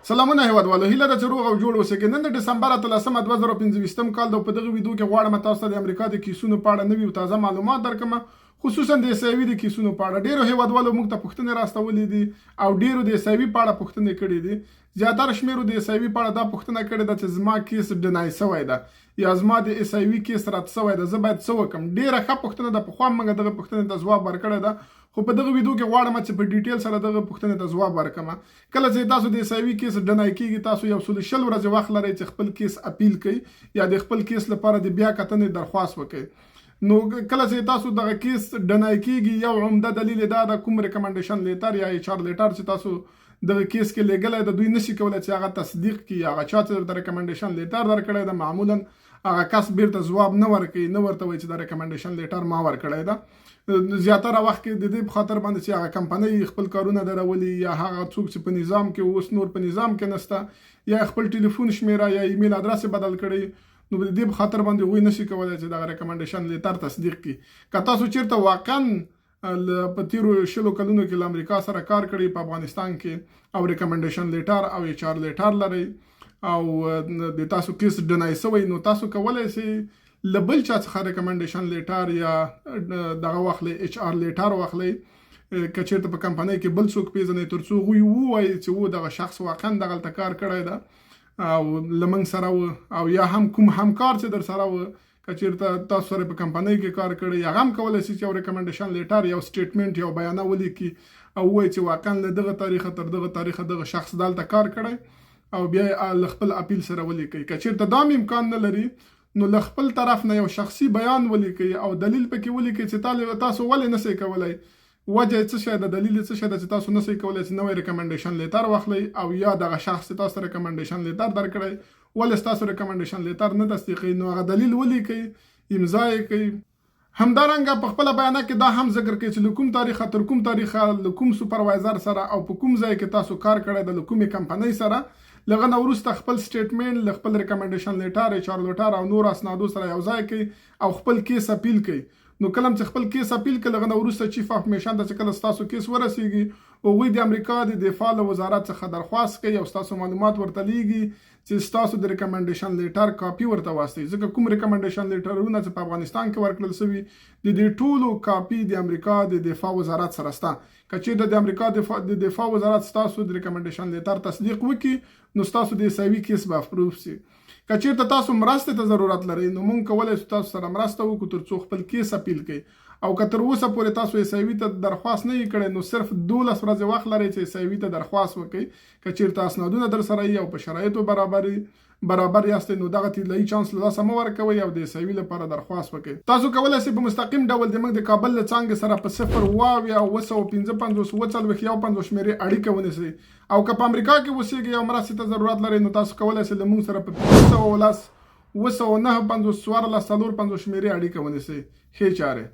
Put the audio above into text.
سلامونه هیوادوالو، هیله ده چې روغ او جوړ اوسئ. نن د ډسمبر 13 2015 کال د په دغه ویډیو کې غواړم تاسو ته د امریکا د کیسونو په اړه نوي او تازه معلومات درکړم، خصوصا د اسایوي د کیسونو په اړه. ډیرو هیوادوالو موږ ته پوښتنې راستولې دي او ډیرو د اسایوي په اړه پوښتنې کړې دي. زیاتره شمیرو د اسایوي په اړه دا پوښتنه کړې ده چې زما کیس ډنای شوی ده یا زما د اسایوي کیس رد شوی ده، زه باید څه وکړم. ډیره ښه پوښتنه ده، پخوا موږ دغه پوښتنې ته ځواب ورکړی ده، خو په دغه ویډیو کې غواړم چې په ډیټیل سره دغه پوښتنې ته ځواب ورکړم. کله چې تاسو د اسایوي کیس ډنای کیږي، تاسو 120 ورځې وخت لرئ چې خپل کیس اپیل کړئ یا د خپل کیس لپاره د بیا کتنې درخواست وکړئ. نو کله چې تاسو دغه کیس ډنای کیږي، یو عمده دلیل دا د کوم ریکمنډیشن لیټر یا HR لیټر چې تاسو دغه کیس کې لګلای د دوی نشي کولای چې هغه تصدیق کړي. هغه چا چې د ریکمنډیشن لیټر درکړی ده معمولا هغه کس بیرته ځواب نه ورکوي، نه ورته وایي چې د ریکمنډیشن لیټر ما ورکړی ده. زیاتره وخت کې د دې په خاطر باندې چې هغه کمپنۍ خپل کارونه درولي یا هغه څوک چې په نظام کې اوس نور په نظام کې نشته یا خپل ټلیفون شمیره یا ایمیل ادرس بدل کړي، نو د دې په خاطر باندې وایي نشي کولای چې د ریکمنډیشن لیټر تصدیق کړي. که تاسو چیرته واقعا په تیرو 20 کلونو کې له امریکا سره کار کړی په افغانستان کې او ریکمنډیشن لیټر او HR لیټر لري او د تاسو کیس ډنای شوی، نو تاسو کولای شئ له بل چا څخه ریکمنډیشن لیټر یا دغه واخلئ HR لیټر واخلئ. که چیرته په کمپنۍ کې بل څوک پیژنئ تر څو هغوی ووایي چې دغه شخص واقعا دغلته کار کړی ده او له موږ سره او یا هم کوم همکار چې در سره و، که چیرته تاسو سره په کمپنۍ کې کار کړی، هغه هم کولی شي چې یو ریکمنډیشن لیټر یو سټیټمنټ یو بیانه ولیکي او ووایي چې واقعا له دغه تاریخه تر دغه تاریخه دغه شخص دلته کار کړی او بیا یې خپل اپیل سره ولیکي. که چیرته دا امکان نه لري، نو له خپل طرف نه یو شخصي بیان ولیکي او دلیل پکې ولیکي چې تاسو ولې نشئ کولی، وجه څه شی ده، دلیل څه شی ده چې تاسو نشئ کولی چې نوی ریکمنډیشن لیټر واخلئ او یا دغه شخص چې تاسو ریکمنډیشن لیټر درکړی ولې ستاسو ریکمنډیشن لیټر نه تصدیقوي، نو هغه دلیل ولیکئ، امضا یې کوي. همدارنګه په خپله بیانه کې دا هم ذکر کوي چې له کوم تاریخه تر کوم تاریخه له کوم سوپروایزر سره او په کوم ځای کې تاسو کار کړی ده، له کومې کمپنۍ سره، لغه نه وروسته خپل سټیټمنټ له خپل ریکمنډیشن لیټر HR لیټر او نور اسنادو سره یو ځای کوي او خپل کیس اپیل کوي. نو کله چې خپل کیس اپیل کوي، لغه نه وروسته چیف اف میشن ته چې کله ستاسو کیس ورسیږي، هغوی د امریکا د دفاع له وزارت څخه درخواست کوي او ستاسو معلومات ورته لیږي چې ستاسو د ریکمنډیشن لیټر کاپي ورته واستوي. ځکه کوم ریکمنډیشن لیټرونه چې په افغانستان کې ورکړل شوي د دې ټولو کاپي د امریکا د دفاع وزارت سره شته. که چیرته د امریکا د دفاع وزارت ستاسو د ریکمنډیشن لیټر تصدیق وکړي، نو ستاسو د اسایوي کیس به اپروف شي. که چیرته تاسو مرستې ته ضرورت لرئ، نو موږ کولی شو تاسو سره مرسته وکړو تر څو خپل کیس اپیل کړئ. او که تر اوسه پورې تاسو اسایوي ته درخواست نه یې کړی، نو صرف 12 ورځې وخت لرئ چې اسایوي ته درخواست وکړئ. که چیرته اسنادونه در سره یي او په شرایطو برابر یاستئ، نو دغه طلایي چانس له لاسه مه ورکوئ او د اسایوي لپاره درخواست وکړئ. تاسو کولی شئ په مستقیم ډول د موږ د کابل له څانګې سره په 0 شمیرې اړیکه ونیسئ. او که په امریکا کې اوسېږئ او مرستې ته ضرورت لرئ، نو تاسو کولی شئ له موږ سره په 510 950 1450 شمیرې اړیکه ونیسئ. ښې چارې.